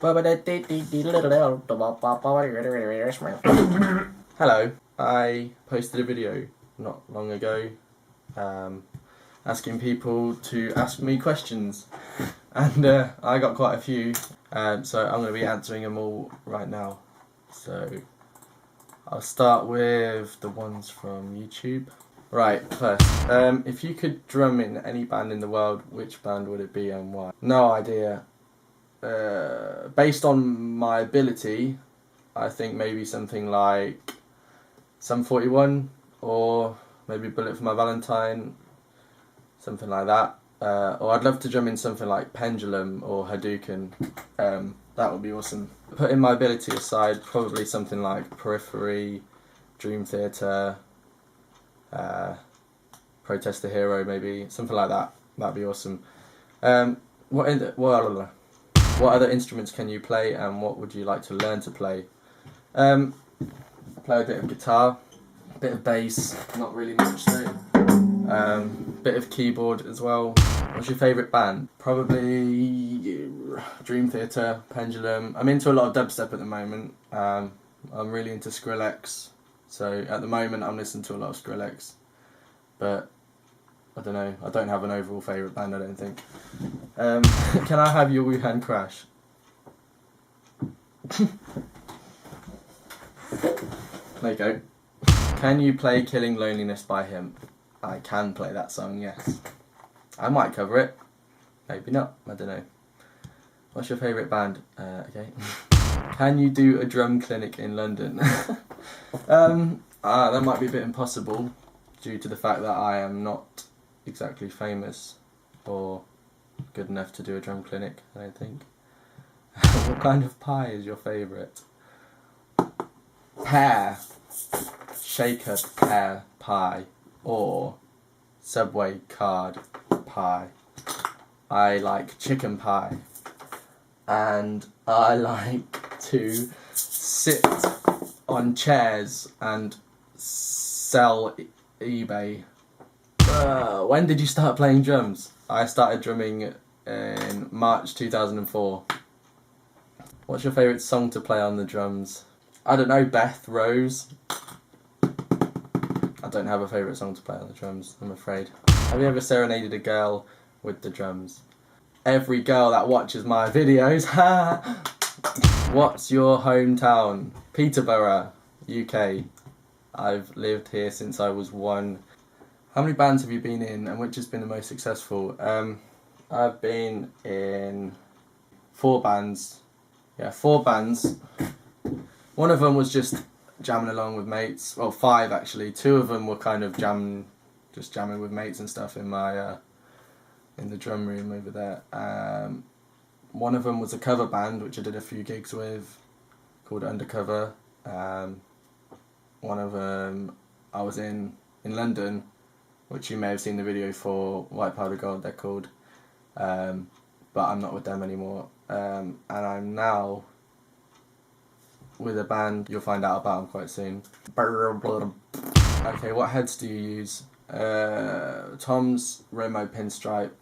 Hello, I posted a video not long ago asking people to ask me questions, and I got quite a few, so I'm going to be answering them all right now. So I'll start with the ones from YouTube. Right, first, if you could drum in any band in the world, which band would it be and why? No idea. Based on my ability, I think maybe something like Sum 41 or maybe Bullet for My Valentine, something like that. Or I'd love to drum in something like Pendulum or Hadouken. That would be awesome. Putting my ability aside, probably something like Periphery, Dream Theater, Protest the Hero, maybe something like that. That'd be awesome. What other instruments can you play, and what would you like to learn to play? I play a bit of guitar, a bit of bass, not really much though. Bit of keyboard as well. What's your favourite band? Probably Dream Theater, Pendulum. I'm into a lot of dubstep at the moment. I'm really into Skrillex, so at the moment I'm listening to a lot of Skrillex. But I don't know, I don't have an overall favourite band, I don't think. Can I have your Wuhan Crash? There you go. Can you play Killing Loneliness by him? I can play that song, yes. I might cover it. Maybe not, I don't know. What's your favourite band? Okay. Can you do a drum clinic in London? That might be a bit impossible due to the fact that I am not exactly famous or good enough to do a drum clinic, I don't think. What kind of pie is your favourite? Pear, shaker pear pie, or Subway card pie. I like chicken pie, and I like to sit on chairs and sell eBay. When did you start playing drums? I started drumming in March 2004. What's your favourite song to play on the drums? I don't know, Beth, Rose. I don't have a favourite song to play on the drums, I'm afraid. Have you ever serenaded a girl with the drums? Every girl that watches my videos, ha! What's your hometown? Peterborough, UK. I've lived here since I was 1. How many bands have you been in, and which has been the most successful? I've been in 4 bands. Yeah, 4 bands. One of them was just jamming along with mates. Well, 5 actually. 2 of them were kind of just jamming with mates and stuff in my in the drum room over there. One of them was a cover band which I did a few gigs with, called Undercover. One of them I was in London, which you may have seen the video for, White Powder Gold they're called, but I'm not with them anymore, and I'm now with a band you'll find out about them quite soon. Okay, what heads do you use? Tom's Remo Pinstripe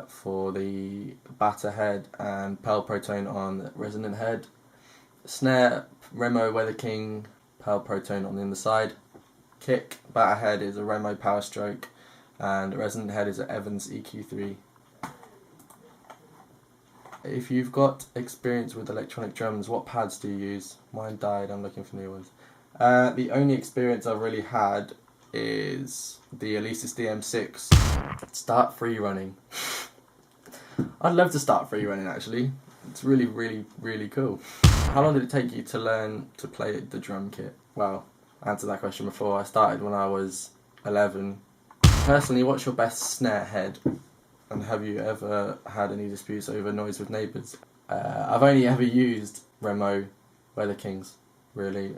for the batter head, and Pearl Protone on the resonant head. Snare, Remo Weather King, Pearl Protone on the underside. Kick, batter head is a Remo Power Stroke, and resonant head is an Evans EQ3. If you've got experience with electronic drums, what pads do you use? Mine died, I'm looking for new ones. The only experience I've really had is the Alesis DM6. Start free running. I'd love to start free running actually. It's really, really, really cool. How long did it take you to learn to play the drum kit? Well, I answered that question before. I started when I was 11. Personally, what's your best snare head? And have you ever had any disputes over noise with neighbours? I've only ever used Remo Weather Kings, really.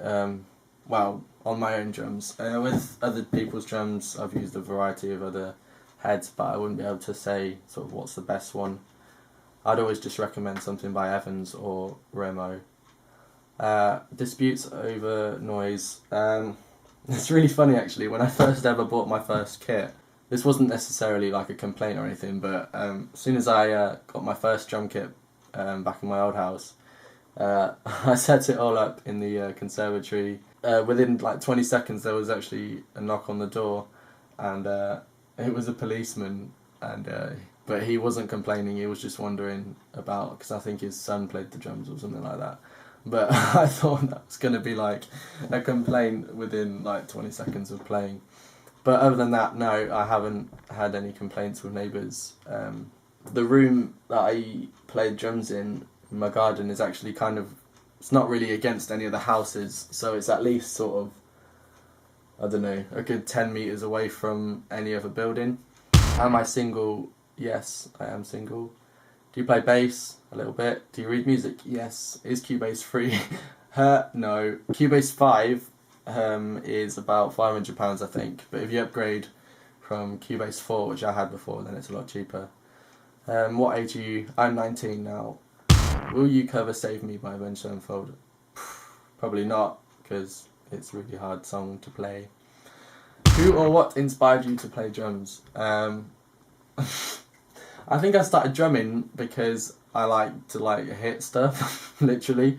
Well, on my own drums. With other people's drums, I've used a variety of other heads, but I wouldn't be able to say sort of what's the best one. I'd always just recommend something by Evans or Remo. Disputes over noise. It's really funny actually. When I first ever bought my first kit, this wasn't necessarily like a complaint or anything, but as soon as I got my first drum kit back in my old house. I set it all up in the conservatory. Within like 20 seconds there was actually a knock on the door, and it was a policeman, and but he wasn't complaining, he was just wondering about, because I think his son played the drums or something like that. But I thought that was going to be like a complaint within like 20 seconds of playing. But other than that, no, I haven't had any complaints with neighbours. The room that I played drums in my garden is actually kind of, it's not really against any of the houses, so it's at least sort of, I don't know, a good 10 metres away from any other building. Am I single? Yes, I am single. Do you play bass? A little bit. Do you read music? Yes. Is Cubase free? No. Cubase 5 is about £500, I think, but if you upgrade from Cubase 4, which I had before, then it's a lot cheaper. What age are you? I'm 19 now. Will you cover Save Me by Avenged Sevenfold? Probably not, because it's a really hard song to play. Who or what inspired you to play drums? I think I started drumming because I like to hit stuff, literally,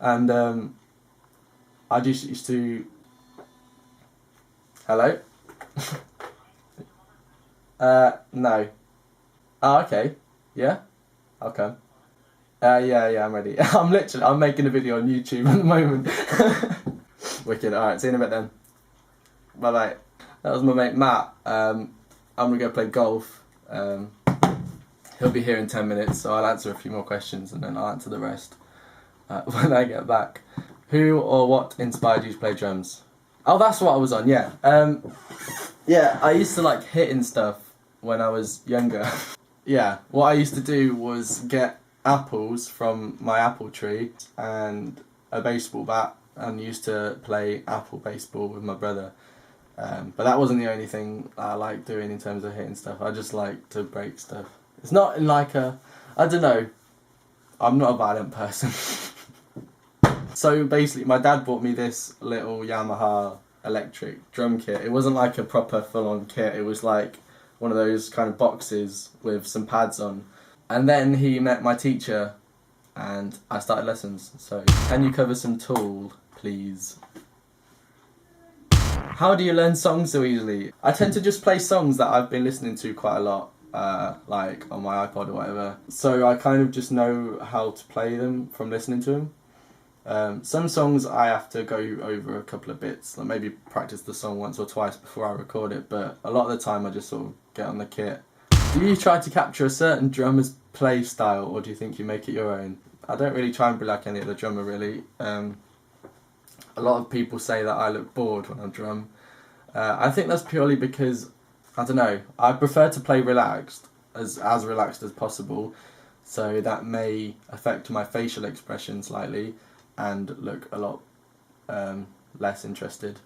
and I just used to. Hello? No. Oh, okay. Yeah? I'll come. Yeah, I'm ready. I'm making a video on YouTube at the moment. Wicked. Alright, see you in a bit then. Bye bye. That was my mate Matt. I'm gonna go play golf. He'll be here in 10 minutes, so I'll answer a few more questions and then I'll answer the rest when I get back. Who or what inspired you to play drums? Oh, that's what I was on, yeah. Yeah, I used to like hitting stuff when I was younger. Yeah, what I used to do was get apples from my apple tree and a baseball bat, and used to play apple baseball with my brother. But that wasn't the only thing I liked doing in terms of hitting stuff. I just like to break stuff. It's not in like a, I don't know, I'm not a violent person. So basically my dad bought me this little Yamaha electric drum kit. It wasn't like a proper full-on kit, it was like one of those kind of boxes with some pads on. And then he met my teacher and I started lessons. So can you cover some Tool, please? How do you learn songs so easily? I tend to just play songs that I've been listening to quite a lot, like on my iPod or whatever. So I kind of just know how to play them from listening to them. Some songs I have to go over a couple of bits, like maybe practice the song once or twice before I record it, but a lot of the time I just sort of get on the kit. Do you try to capture a certain drummer's play style, or do you think you make it your own? I don't really try and be like any other drummer, really. A lot of people say that I look bored when I drum. I think that's purely because, I don't know, I prefer to play relaxed, as relaxed as possible, so that may affect my facial expression slightly and look a lot less interested.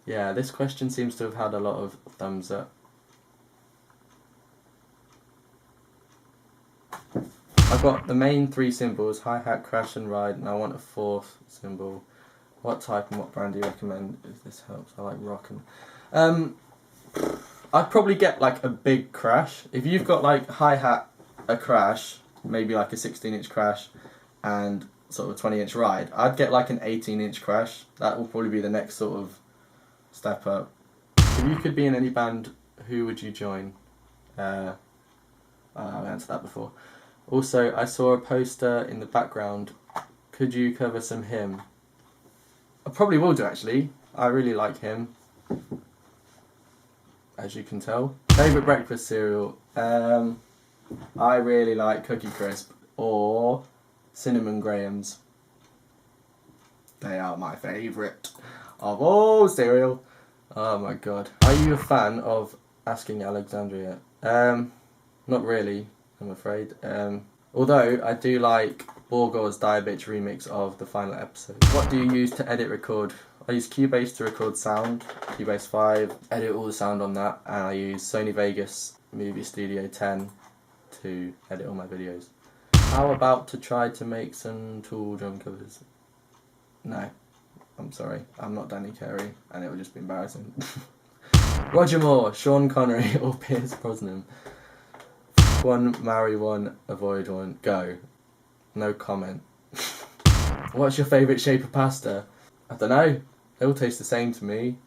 Yeah, this question seems to have had a lot of thumbs up. I've got the main three cymbals, hi-hat, crash and ride, and I want a fourth cymbal. What type and what brand do you recommend if this helps? I like rockin'. I'd probably get like a big crash. If you've got like hi-hat, a crash, maybe like a 16-inch crash, and sort of a 20-inch ride, I'd get like an 18-inch crash. That will probably be the next sort of step up. If you could be in any band, who would you join? I've answered that before. Also, I saw a poster in the background. Could you cover some Him? I probably will do, actually. I really like Him, as you can tell. Favourite breakfast cereal? I really like Cookie Crisp or Cinnamon Grahams. They are my favourite of all cereal. Oh my god. Are you a fan of Asking Alexandria? Not really, I'm afraid. Although I do like Borgor's Diabitch remix of the final episode. What do you use to edit record? I use Cubase to record sound, Cubase 5, edit all the sound on that, and I use Sony Vegas Movie Studio 10 to edit all my videos. How about to try to make some Tool drum covers? No, I'm sorry, I'm not Danny Carey, and it would just be embarrassing. Roger Moore, Sean Connery or Pierce Brosnan? One, marry one, avoid one, go. No comment. What's your favourite shape of pasta? I don't know. They all taste the same to me.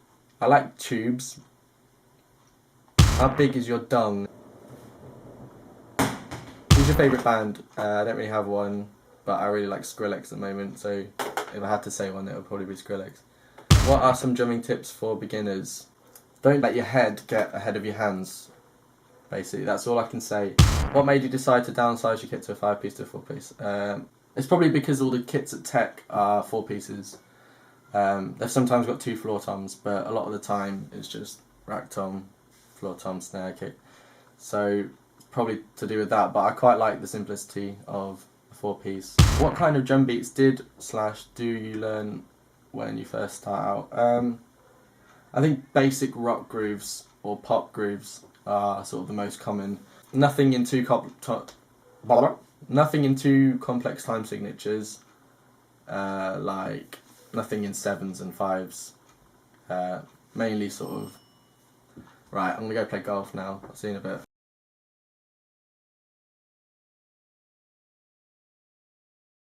I like tubes. How big is your dung? Who's your favourite band? I don't really have one, but I really like Skrillex at the moment, so if I had to say one, it would probably be Skrillex. What are some drumming tips for beginners? Don't let your head get ahead of your hands. Basically, that's all I can say. What made you decide to downsize your kit to a 5-piece to a 4-piece? It's probably because all the kits at Tech are 4 pieces. They've sometimes got 2 floor toms, but a lot of the time it's just rack tom, floor tom, snare kick. So probably to do with that, but I quite like the simplicity of a 4-piece. What kind of drum beats do you learn when you first start out? I think basic rock grooves or pop grooves are sort of the most common. Nothing in too complex time signatures, like nothing in 7s and 5s. Mainly sort of. Right, I'm gonna go play golf now. I'll see you in a bit.